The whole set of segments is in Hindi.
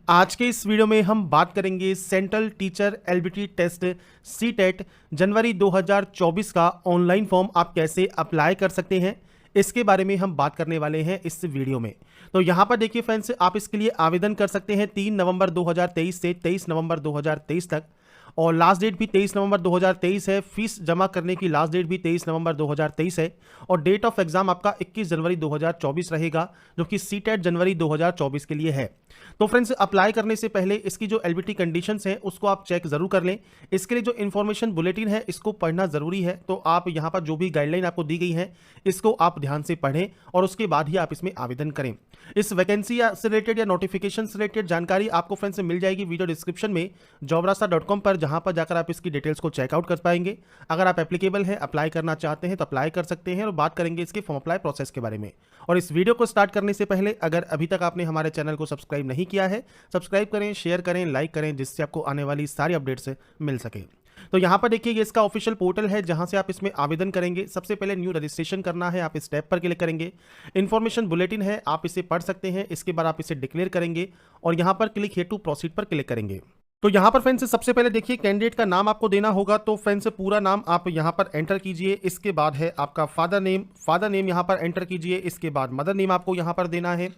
आज के इस वीडियो में हम बात करेंगे central teacher eligibility test CTET जनवरी 2024 का ऑनलाइन फॉर्म आप कैसे अप्लाई कर सकते हैं, इसके बारे में हम बात करने वाले हैं इस वीडियो में। तो यहाँ पर देखिए फ्रेंड्स, आप इसके लिए आवेदन कर सकते हैं 3 नवंबर 2023 से 23 नवंबर 2023 तक, और लास्ट डेट भी 23 नवंबर 2023 है। फीस जमा करने की लास्ट डेट भी 23 नवंबर 2023 है, और डेट ऑफ एग्जाम आपका 21 जनवरी 2024 रहेगा, जो कि सीटेट जनवरी 2024 के लिए है। तो फ्रेंड्स, अप्लाई करने से पहले इसकी जो एलबीटी कंडीशंस हैं उसको आप चेक जरूर कर लें। इसके लिए जो इन्फॉर्मेशन बुलेटिन है इसको पढ़ना जरूरी है। तो आप यहाँ पर जो भी गाइडलाइन आपको दी गई है इसको आप ध्यान से पढ़ें और उसके बाद ही आप इसमें आवेदन करें। इस वैकेंसी से रिलेटेड या नोटिफिकेशन से रिलेटेड जानकारी आपको फ्रेंड्स मिल जाएगी वीडियो डिस्क्रिप्शन में jobrasta.com पर, जहां पर जाकर आप इसकी डिटेल्स को चेकआउट कर पाएंगे। अगर आप एप्लीकेबल हैं, अप्लाई करना चाहते हैं तो अप्लाई कर सकते हैं, और बात करेंगे इसके फॉर्म अप्लाई प्रोसेस के बारे में। और इस वीडियो को स्टार्ट करने से पहले अगर अभी तक आपने हमारे चैनल को सब्सक्राइब नहीं किया है, सब्सक्राइब करें, शेयर करें, लाइक करें, जिससे आपको आने वाली सारी अपडेट्स मिल सके। तो यहाँ पर देखिए, ये इसका ऑफिशियल पोर्टल है जहां से आप इसमें आवेदन करेंगे। सबसे पहले न्यू रजिस्ट्रेशन करना है, आप इस टैब पर क्लिक करेंगे। इन्फॉर्मेशन बुलेटिन है, आप इसे पढ़ सकते हैं। इसके बाद आप इसे डिक्लेयर करेंगे और यहाँ पर क्लिक हियर टू प्रोसीड पर क्लिक करेंगे। तो यहाँ पर फ्रेंड्स सबसे पहले देखिए, कैंडिडेट का नाम आपको देना होगा। तो फ्रेंड्स पूरा नाम आप यहाँ पर एंटर कीजिए। इसके बाद है आपका फादर नेम यहाँ पर एंटर कीजिए। इसके बाद मदर नेम आपको यहाँ पर देना है।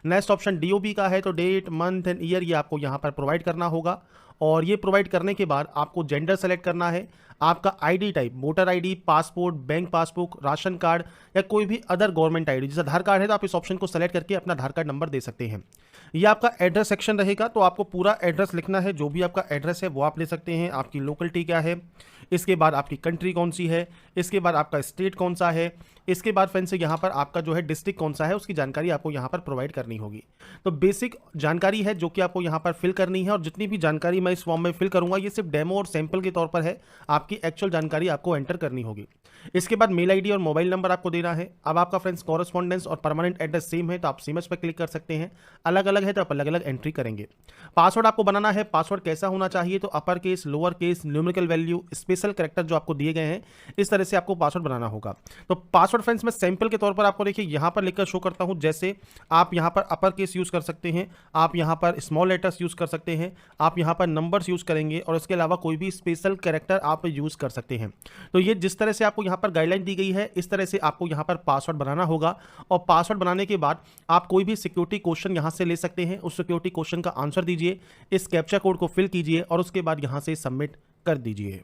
नेक्स्ट ऑप्शन डीओबी का है, तो डेट, मंथ एंड ईयर ये आपको यहाँ पर प्रोवाइड करना होगा। और ये प्रोवाइड करने के बाद आपको जेंडर सेलेक्ट करना है। आपका ID type voter ID, passport, bank passbook, ration card या कोई भी अदर गवर्नमेंट आईडी, जैसे आधार कार्ड है तो आप इस ऑप्शन को सेलेक्ट करके अपना आधार कार्ड नंबर दे सकते हैं। ये आपका एड्रेस सेक्शन रहेगा, तो आपको पूरा एड्रेस लिखना है। जो भी आपका एड्रेस है वो आप ले सकते हैं। आपकी लोकेलिटी क्या है, इसके बाद आपकी कंट्री कौन सी है, इसके बाद आपका स्टेट कौन सा है, इसके बाद फ्रेंड्स यहाँ पर आपका जो है डिस्ट्रिक्ट कौन सा है, उसकी जानकारी आपको यहाँ पर प्रोवाइड करनी होगी। तो बेसिक जानकारी है जो कि आपको यहाँ पर फिल करनी है, और जितनी भी जानकारी मैं इस फॉर्म में फिल करूँगा ये सिर्फ डेमो और सैंपल के तौर पर है। आपकी एक्चुअल जानकारी आपको एंटर करनी होगी। इसके बाद मेल आईडी और मोबाइल नंबर आपको देना है। अब आपका फ्रेंड्स कॉरेस्पॉन्डेंस और परमानेंट एड्रेस सेम है तो आप सेम एज पर क्लिक कर सकते हैं। अलग अलग है तो आप अलग अलग एंट्री करेंगे। पासवर्ड आपको बनाना है। पासवर्ड कैसा होना चाहिए, तो upper case, lower case, numerical value, special character जो आपको दिए गए हैं, इस तरह से आपको पासवर्ड बनाना होगा। तो पासवर्ड फ्रेंड्स मैं सैंपल के तौर पर आपको देखिए यहाँ पर लिखकर शो करता हूँ। जैसे आप यहाँ पर अपर केस यूज कर सकते हैं, आप यहाँ पर स्मॉल लेटर्स यूज कर सकते हैं, आप यहाँ पर नंबर्स यूज करेंगे, और इसके अलावा कोई भी स्पेशल कैरेक्टर आप यूज कर सकते हैं। तो ये जिस तरह से आपको यहाँ पर गाइडलाइन दी गई है इस तरह से आपको यहाँ पर पासवर्ड बनाना होगा। और पासवर्ड बनाने के बाद आप कोई भी सिक्योरिटी क्वेश्चन यहाँ से ले सकते हैं। उस सिक्योरिटी क्वेश्चन का आंसर दीजिए, इस कैप्चा कोड को फिल कीजिए और उसके बाद यहाँ से सबमिट कर दीजिए।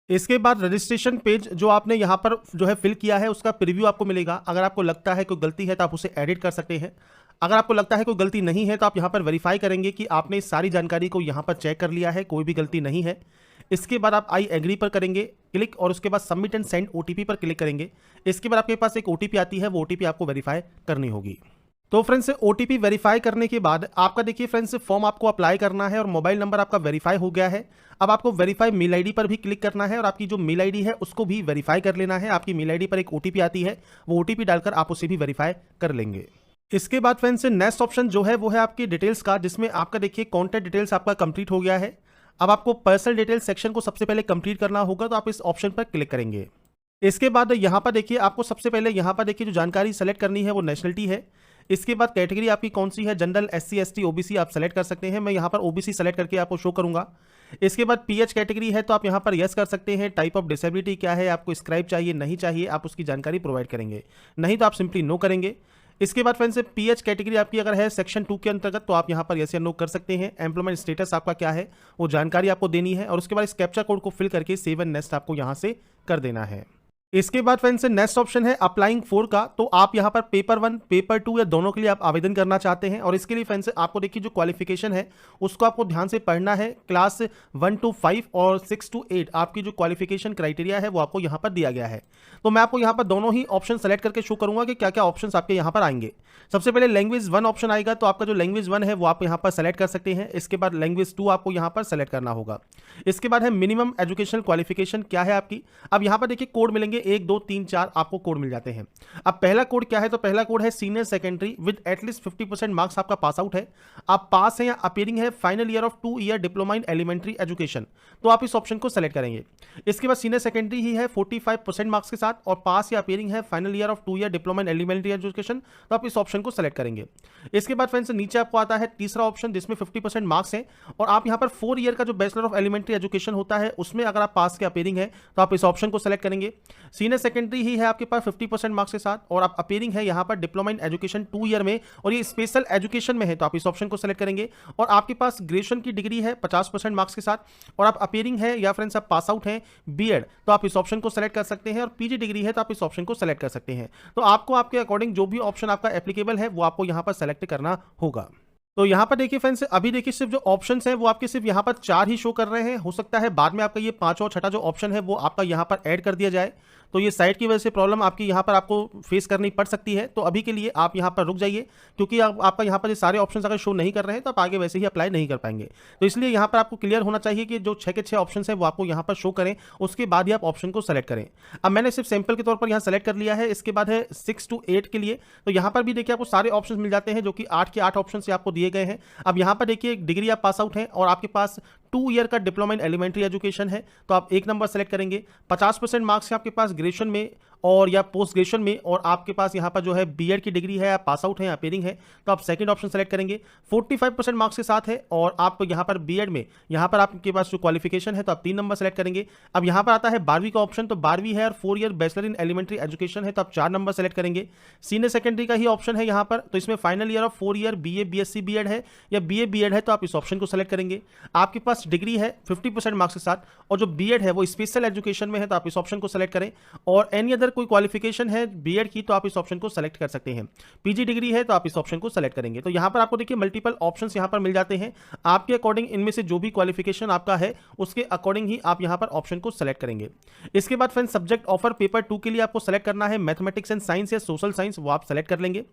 इसके बाद रजिस्ट्रेशन पेज जो आपने यहाँ पर जो है फिल किया है उसका प्रीव्यू आपको मिलेगा। अगर आपको लगता है कोई गलती है तो आप उसे एडिट कर सकते हैं। अगर आपको लगता है कोई गलती नहीं है तो आप यहाँ पर वेरीफाई करेंगे कि आपने इस सारी जानकारी को यहाँ पर चेक कर लिया है, कोई भी गलती नहीं है। इसके बाद आप आई एग्री पर करेंगे क्लिक, और उसके बाद सबमिट एंड सेंड ओटीपी पर क्लिक करेंगे। इसके बाद आपके पास एक ओटीपी आती है, वो ओटीपी आपको वेरीफाई करनी होगी। तो फ्रेंड्स ओटीपी वेरीफाई करने के बाद आपका देखिए फ्रेंड्स फॉर्म आपको अप्लाई करना है, और मोबाइल नंबर आपका वेरीफाई हो गया है। अब आपको वेरीफाई मेल आईडी पर भी क्लिक करना है, और आपकी जो मेल आईडी है उसको भी वेरीफाई कर लेना है। आपकी मेल आईडी पर एक ओटीपी आती है, वो ओटीपी डालकर आप उसे भी वेरीफाई कर लेंगे। इसके बाद फ्रेंड्स नेक्स्ट ऑप्शन जो है वो है आपकी डिटेल्स का, जिसमें आपका देखिए कॉन्टैक्ट डिटेल्स आपका कंप्लीट हो गया है। अब आपको पर्सनल डिटेल्स सेक्शन को सबसे पहले कंप्लीट करना होगा, तो आप इस ऑप्शन पर क्लिक करेंगे। इसके बाद यहाँ पर देखिए आपको सबसे पहले यहाँ पर देखिए जो जानकारी सेलेक्ट करनी है वो नेशनलिटी है। इसके बाद कैटेगरी आपकी कौन सी है, जनरल, एससी, एसटी, ओबीसी आप सेलेक्ट कर सकते हैं। मैं यहाँ पर ओबीसी सेलेक्ट करके आपको शो करूंगा। इसके बाद पीएच कैटेगरी है तो आप यहाँ पर यस कर सकते हैं। टाइप ऑफ डिसेबिलिटी क्या है, आपको स्क्राइब चाहिए नहीं चाहिए, आप उसकी जानकारी प्रोवाइड करेंगे, नहीं तो आप सिंपली नो करेंगे। इसके बाद फ्रेंड्स पीएच कैटेगरी आपकी अगर है सेक्शन 2 के अंतर्गत तो आप यहाँ पर यस या नो कर सकते हैं। एम्प्लॉयमेंट स्टेटस आपका क्या है वो जानकारी आपको देनी है, और उसके बाद इस कैप्चा कोड को फिल करके सेव एंड नेक्स्ट आपको यहाँ से कर देना है। इसके बाद फ्रेंड्स नेक्स्ट ऑप्शन है अप्लाइंग फॉर का, तो आप यहाँ पर पेपर 1, पेपर 2 या दोनों के लिए आप आवेदन करना चाहते हैं। और इसके लिए फ्रेंड्स आपको देखिए जो क्वालिफिकेशन है उसको आपको ध्यान से पढ़ना है। क्लास 1 to 5 और 6 to 8 आपकी जो क्वालिफिकेशन क्राइटेरिया है वो आपको यहाँ पर दिया गया है। तो मैं आपको यहाँ पर दोनों ही ऑप्शन सेलेक्ट करके शो करूंगा कि क्या क्या ऑप्शन आपके यहाँ पर आएंगे। सबसे पहले लैंग्वेज 1 ऑप्शन आएगा, तो आपका जो लैंग्वेज 1 है वो आप यहाँ पर सेलेक्ट कर सकते हैं। इसके बाद लैंग्वेज 2 आपको यहाँ पर सेलेक्ट करना होगा। इसके बाद है मिनिमम एजुकेशनल क्वालिफिकेशन क्या है आपकी। अब यहाँ पर देखिए कोड मिलेंगे 1 2 3 4 आपको कोड मिल जाते हैं। अब पहला कोड क्या है, तो पहला कोड है senior secondary with at least 50% marks आपका पास आउट है, आप पास हैं या अपीयरिंग है final year of 2 year diploma in elementary education, तो आप इस ऑप्शन को सेलेक्ट करेंगे। इसके बाद सीनियर सेकेंडरी ही है 45% मार्क्स के साथ और पास या अपीयरिंग है final year of 2 year diploma in elementary education, तो आप इस ऑप्शन को सेलेक्ट करेंगे। इसके बाद फ्रेंड्स नीचे आपको आता है तीसरा ऑप्शन जिसमें 50% मार्क्स हैं और आप यहां पर 4 ईयर का जो बैचलर ऑफ एलिमेंट्री एजुकेशन होता है उसमें अगर आप पास के अपीयरिंग है तो आप इस ऑप्शन को सेलेक्ट करेंगे। सीनियर सेकेंडरी ही है आपके पास 50% मार्क्स के साथ और आप अपीयरिंग है यहां पर डिप्लोमा इन एजुकेशन 2 ईयर में और ये स्पेशल एजुकेशन में है, तो आप इस ऑप्शन को सेलेक्ट करेंगे। और आपके पास ग्रेजुएशन की डिग्री है 50% मार्क्स के साथ और आप अपीयरिंग है या फ्रेंड्स आप पास आउट हैं बीएड, तो आप इस ऑप्शन को सेलेक्ट कर सकते हैं। और पीजी डिग्री है तो आप इस ऑप्शन को सेलेक्ट कर सकते हैं। तो आपको आपके अकॉर्डिंग जो भी ऑप्शन आपका एप्लीकेबल है वो आपको यहां पर सेलेक्ट करना होगा। तो यहां पर देखिए फ्रेंड्स, अभी देखिए सिर्फ जो ऑप्शंस हैं वो आपके सिर्फ यहां पर 4 ही शो कर रहे हैं। हो सकता है बाद में आपका ये 5 और 6 जो ऑप्शन है वो आपका यहां पर ऐड कर दिया जाए, तो ये साइट की वजह से प्रॉब्लम आपकी यहां पर आपको फेस करनी पड़ सकती है। तो अभी के लिए आप यहां पर रुक जाइए, क्योंकि आपका यहां पर ये सारे ऑप्शंस अगर शो नहीं कर रहे हैं तो आप आगे वैसे ही अप्लाई नहीं कर पाएंगे। तो इसलिए यहां पर आपको क्लियर होना चाहिए कि जो 6 के 6 ऑप्शंस हैं वो आपको यहां पर शो करें, उसके बाद ही आप ऑप्शन को सेलेक्ट करें। अब मैंने सिर्फ सैंपल के तौर पर यहां सेलेक्ट कर लिया है। इसके बाद है 6 to 8 के लिए, तो यहां पर भी देखिए आपको सारे ऑप्शन मिल जाते हैं जो कि 8 के 8 ऑप्शन से आपको दिए गए हैं। अब यहां पर देखिए डिग्री आप पास आउट हैं और आपके पास 2 ईयर का डिप्लोमा इन एलिमेंट्री एजुकेशन है, तो आप 1 नंबर सेलेक्ट करेंगे। 50% मार्क्स है आपके पास ग्रेजुएशन में और या पोस्ट ग्रेजुएशन में और आपके पास यहाँ पर जो है बीएड की डिग्री है, आप पास आउट हैं, अपीयरिंग है, तो आप सेकंड ऑप्शन सेलेक्ट करेंगे। 45% मार्क्स के साथ है और आप यहाँ पर बीएड में यहाँ पर आपके पास जो क्वालिफिकेशन है तो आप 3 नंबर सेलेक्ट करेंगे। अब यहाँ पर आता है 12वीं का ऑप्शन, तो 12वीं है और 4 year bachelor in elementary education है, तो आप 4 नंबर सेलेक्ट करेंगे। सीनियर सेकेंडरी का ही ऑप्शन है यहाँ पर, तो इसमें final year of 4 year BA BSc BEd है या बीए बीएड है, तो आप इस ऑप्शन को सेलेक्ट करेंगे। आपके पास डिग्री है 50% मार्क्स के साथ और जो बीएड है वो स्पेशल एजुकेशन में है, तो आप इस ऑप्शन को सेलेक्ट करें। और एनी अदर कोई क्वालिफिकेशन है बीएड की तो आप इस ऑप्शन को सेलेक्ट कर सकते हैं। पीजी डिग्री है तो आप इस ऑप्शन को सेलेक्ट करेंगे। तो यहां पर आपको देखिए मल्टीपल ऑप्शंस यहां पर मिल जाते हैं, आपके अकॉर्डिंग इनमें से जो भी क्वालिफिकेशन आपका है उसके अकॉर्डिंग ही आप यहां पर ऑप्शन को सेलेक्ट करेंगे। इसके बाद फ्रेंड्स सब्जेक्ट ऑफर पेपर 2 के लिए आपको सेलेक्ट करना है मैथमेटिक्स एंड साइंस या सोशल साइंस, वो आप सेलेक्ट कर लेंगे।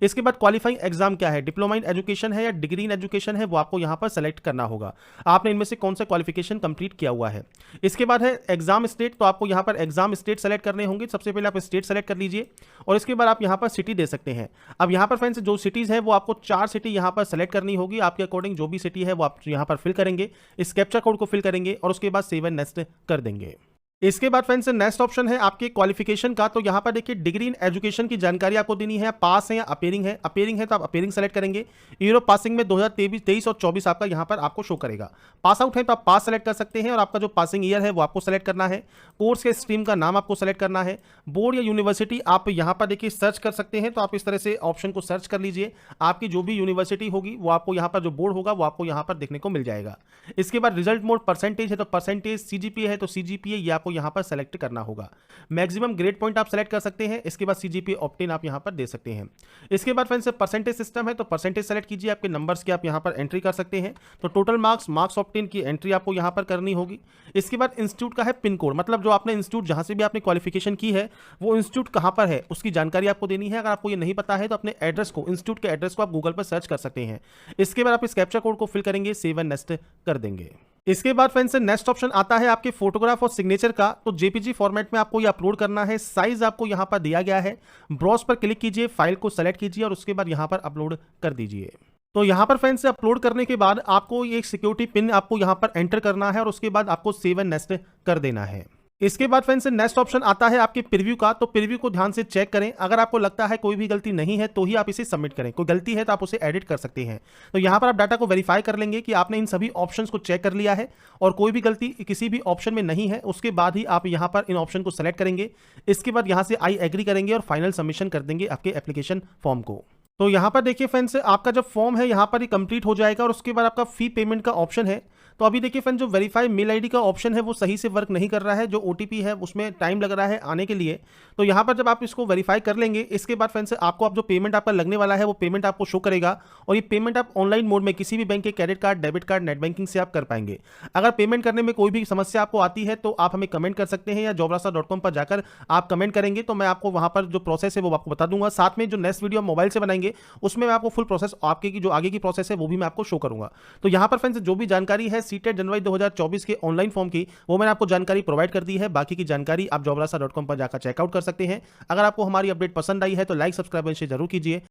इसके बाद क्वालिफाइंग एग्जाम क्या है, डिप्लोमा इन एजुकेशन है या डिग्री इन एजुकेशन है, वो आपको यहां पर सेलेक्ट करना होगा, आपने इनमें से कौन सा क्वालिफिकेशन कंप्लीट किया हुआ है। इसके बाद है एग्जाम स्टेट, तो आपको यहां पर एग्जाम स्टेट सेलेक्ट करने होंगे। सबसे पहले आप स्टेट सेलेक्ट कर लीजिए और इसके बाद आप यहां पर सिटी दे सकते हैं। अब यहां पर फ्रेंड्स जो सिटीज है वो आपको 4 सिटी यहां पर सेलेक्ट करनी होगी, आपके अकॉर्डिंग जो भी सिटी है वो आप यहां पर फिल करेंगे, इस कैप्चा कोड को फिल करेंगे और उसके बाद सेव एंड नेक्स्ट कर देंगे। इसके बाद फ्रेंड्स नेक्स्ट ऑप्शन है आपके क्वालिफिकेशन का, तो यहां पर देखिए डिग्री इन एजुकेशन की जानकारी आपको देनी है, पास है या अपीयरिंग है। अपीयरिंग है तो आप अपीयरिंग सेलेक्ट करेंगे। ईयर ऑफ पासिंग में 2023 और 24 आपका यहां पर आपको शो करेगा। पास आउट है तो आप पास सेलेक्ट कर सकते हैं और आपका जो पासिंग ईयर है वो आपको सेलेक्ट करना है। कोर्स के स्ट्रीम का नाम आपको सेलेक्ट करना है। बोर्ड या यूनिवर्सिटी आप यहां पर देखिए सर्च कर सकते हैं, तो आप इस तरह से ऑप्शन को सर्च कर लीजिए। आपकी जो भी यूनिवर्सिटी होगी वो आपको यहां पर जो बोर्ड होगा वो आपको यहां पर देखने को मिल जाएगा। इसके बाद रिजल्ट मोड परसेंटेज है तो परसेंटेज, सीजीपीए है तो सीजीपीए ये आपको यहां पर सेलेक्ट करना होगा। मैक्सिमम ग्रेड पॉइंट आप सेलेक्ट कर सकते हैं। इसके बाद सीजीपीए ऑप्टेन आप यहां पर दे सकते हैं। इसके बाद फ्रेंड्स परसेंटेज सिस्टम है तो परसेंटेज सेलेक्ट कीजिए, आपके नंबर्स की आप यहां पर एंट्री कर सकते हैं। तो टोटल मार्क्स, मार्क्स ऑप्टेन की एंट्री आपको यहां पर करनी होगी। इसके बाद इंस्टीट्यूट का है पिन कोड, मतलब जो आपने इंस्टीट्यूट जहां से भी आपने क्वालिफिकेशन की है वो इंस्टीट्यूट कहां पर है उसकी जानकारी आपको देनी है। अगर आपको ये नहीं पता है तो अपने एड्रेस को, इंस्टीट्यूट के एड्रेस को आप गूगल पर सर्च कर सकते हैं। इसके बाद आप इस कैप्चा कोड को फिल करेंगे, सेव एंड नेक्स्ट कर देंगे। इसके बाद फ्रेंड्स नेक्स्ट ऑप्शन आता है आपके फोटोग्राफ और सिग्नेचर का, तो जेपीजी फॉर्मेट में आपको ये अपलोड करना है। साइज आपको यहां पर दिया गया है। ब्राउज पर क्लिक कीजिए, फाइल को सेलेक्ट कीजिए और उसके बाद यहां पर अपलोड कर दीजिए। तो यहां पर फ्रेंड्स अपलोड करने के बाद आपको एक सिक्योरिटी पिन आपको यहां पर एंटर करना है और उसके बाद आपको सेव एंड नेक्स्ट कर देना है। इसके बाद फ्रेंड्स नेक्स्ट ऑप्शन आता है आपके प्रीव्यू का, तो प्रीव्यू को ध्यान से चेक करें। अगर आपको लगता है कोई भी गलती नहीं है तो ही आप इसे सबमिट करें, कोई गलती है तो आप उसे एडिट कर सकते हैं। तो यहां पर आप डाटा को वेरीफाई कर लेंगे कि आपने इन सभी ऑप्शंस को चेक कर लिया है और कोई भी गलती किसी भी ऑप्शन में नहीं है। उसके बाद ही आप यहां पर इन ऑप्शन को सेलेक्ट करेंगे। इसके बाद यहां से आई एग्री करेंगे और फाइनल सबमिशन कर देंगे आपके एप्लीकेशन फॉर्म को। तो यहां पर देखिए फ्रेंड्स आपका जब फॉर्म है यहां पर ही कंप्लीट हो जाएगा और उसके बाद आपका फी पेमेंट का ऑप्शन है। तो अभी देखिए फ्रेंड्स जो वेरीफाई मेल आईडी का ऑप्शन है वो सही से वर्क नहीं कर रहा है, जो ओटीपी है उसमें टाइम लग रहा है आने के लिए। तो यहां पर जब आप इसको वेरीफाई कर लेंगे इसके बाद फ्रेंड्स आपको अब जो पेमेंट आपका लगने वाला है वो पेमेंट आपको शो करेगा और ये पेमेंट आप ऑनलाइन मोड में किसी भी बैंक के credit card, debit card, net banking से आप कर पाएंगे। अगर पेमेंट करने में कोई भी समस्या आपको आती है तो आप हमें कमेंट कर सकते हैं या jobrasa.com पर जाकर आप कमेंट करेंगे तो मैं आपको वहां पर जो प्रोसेस है वो आपको बता दूंगा। साथ में जो नेक्स्ट वीडियो मोबाइल से बनाएंगे उसमें मैं आपको फुल प्रोसेस, आपके की जो आगे की प्रोसेस है वो भी मैं आपको शो करूंगा। तो यहां पर फ्रेंड्स जो भी जानकारी है सीटेट जनवरी 2024 के ऑनलाइन फॉर्म की, वो मैंने आपको जानकारी प्रोवाइड कर दी है। बाकी की जानकारी आप jobrasa.com पर जाकर चेकआउट कर सकते हैं। अगर आपको हमारी अपडेट पसंद आई है तो लाइक, सब्सक्राइब और शेयर जरूर कीजिए।